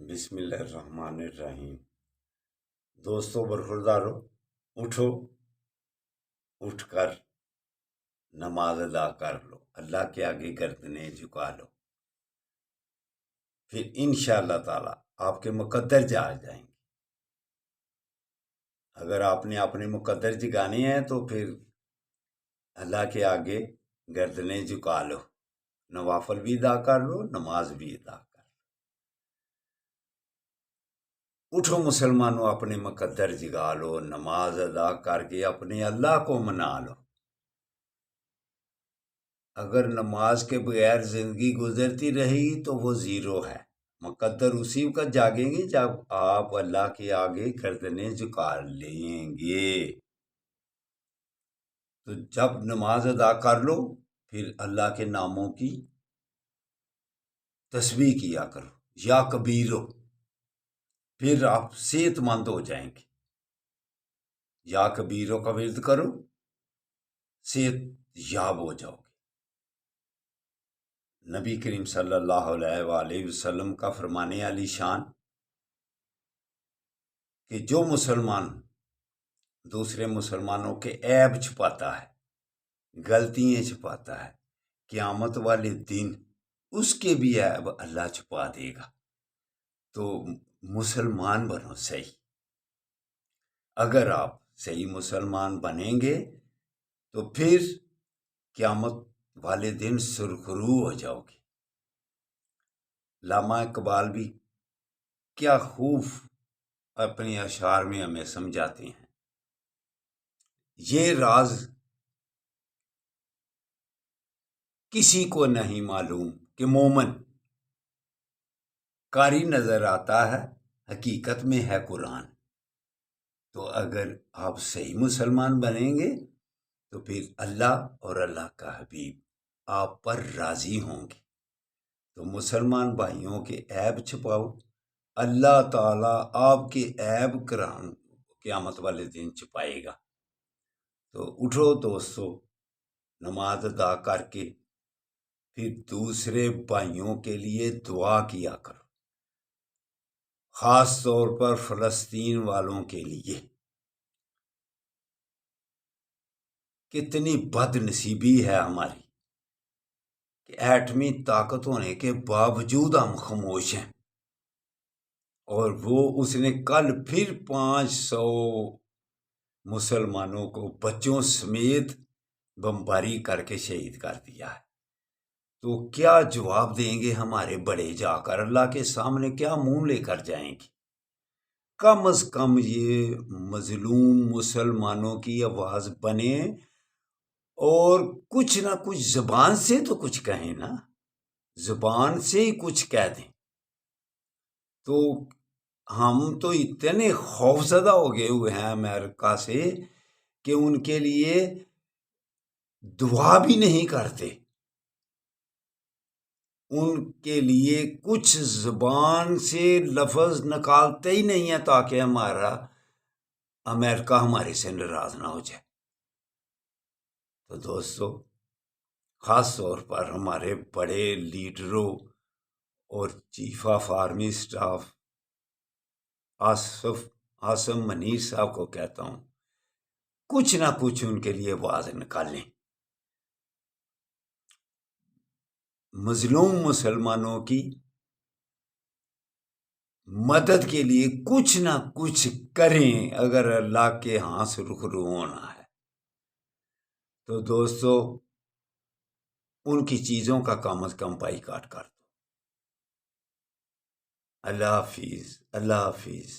بسم اللہ الرحمن الرحیم۔ دوستو برخوردارو، اٹھو، اٹھ کر نماز ادا کر لو، اللہ کے آگے گردنیں جھکا لو، پھر انشاءاللہ تعالی آپ کے مقدر جا جائیں گے۔ اگر آپ نے اپنے مقدر جگانے ہیں تو پھر اللہ کے آگے گردنیں جھکا لو، نوافل بھی ادا کر لو، نماز بھی ادا کر لو۔ اٹھو مسلمانوں، اپنے مقدر جگا لو، نماز ادا کر کے اپنے اللہ کو منا لو۔ اگر نماز کے بغیر زندگی گزرتی رہی تو وہ زیرو ہے۔ مقدر اسی کا جاگیں گے جب آپ اللہ کے آگے گردنیں جھکا لیں گے۔ تو جب نماز ادا کر لو پھر اللہ کے ناموں کی تسبیح کیا کرو، یا کبیرو، پھر آپ صحت مند ہو جائیں گے۔ یا کبیرو کا ورد کرو، صحت یاب ہو جاؤ گے۔ نبی کریم صلی اللہ علیہ وآلہ وسلم کا فرمان علی شان کہ جو مسلمان دوسرے مسلمانوں کے عیب چھپاتا ہے، غلطیاں چھپاتا ہے، قیامت والے دن اس کے بھی عیب اللہ چھپا دے گا۔ تو مسلمان بنو صحیح۔ اگر آپ صحیح مسلمان بنیں گے تو پھر قیامت والے دن سرخرو ہو جاؤ گے۔ علامہ اقبال بھی کیا خوب اپنے اشعار میں ہمیں سمجھاتے ہیں۔ یہ راز کسی کو نہیں معلوم کہ مومن قاری نظر آتا ہے، حقیقت میں ہے قرآن۔ تو اگر آپ صحیح مسلمان بنیں گے تو پھر اللہ اور اللہ کا حبیب آپ پر راضی ہوں گے۔ تو مسلمان بھائیوں کے عیب چھپاؤ، اللہ تعالیٰ آپ کے عیب قیامت والے دن چھپائے گا۔ تو اٹھو دوستو، نماز ادا کر کے پھر دوسرے بھائیوں کے لیے دعا کیا کرو، خاص طور پر فلسطین والوں کے لیے۔ کتنی بد نصیبی ہے ہماری کہ ایٹمی طاقت ہونے کے باوجود ہم خاموش ہیں، اور وہ اس نے کل پھر 500 مسلمانوں کو بچوں سمیت بمباری کر کے شہید کر دیا ہے۔ تو کیا جواب دیں گے ہمارے بڑے جا کر اللہ کے سامنے؟ کیا منہ لے کر جائیں گے؟ کم از کم یہ مظلوم مسلمانوں کی آواز بنے اور کچھ نہ کچھ زبان سے تو کچھ کہیں نا، زبان سے ہی کچھ کہہ دیں۔ تو ہم تو اتنے خوفزدہ ہو گئے ہوئے ہیں امریکہ سے کہ ان کے لیے دعا بھی نہیں کرتے، ان کے لیے کچھ زبان سے لفظ نکالتے ہی نہیں ہیں تاکہ ہمارا امریکہ ہمارے سے ناراض نہ ہو جائے۔ تو دوستو، خاص طور پر ہمارے بڑے لیڈروں اور chief of army staff Asim Munir صاحب کو کہتا ہوں، کچھ نہ کچھ ان کے لیے آواز نکالیں۔ مظلوم مسلمانوں کی مدد کے لیے کچھ نہ کچھ کریں اگر اللہ کے ہاں سے رخرو ہونا ہے۔ تو دوستو، ان کی چیزوں کا کم از کم بائیکاٹ کر دو۔ اللہ حافظ، اللہ حافظ۔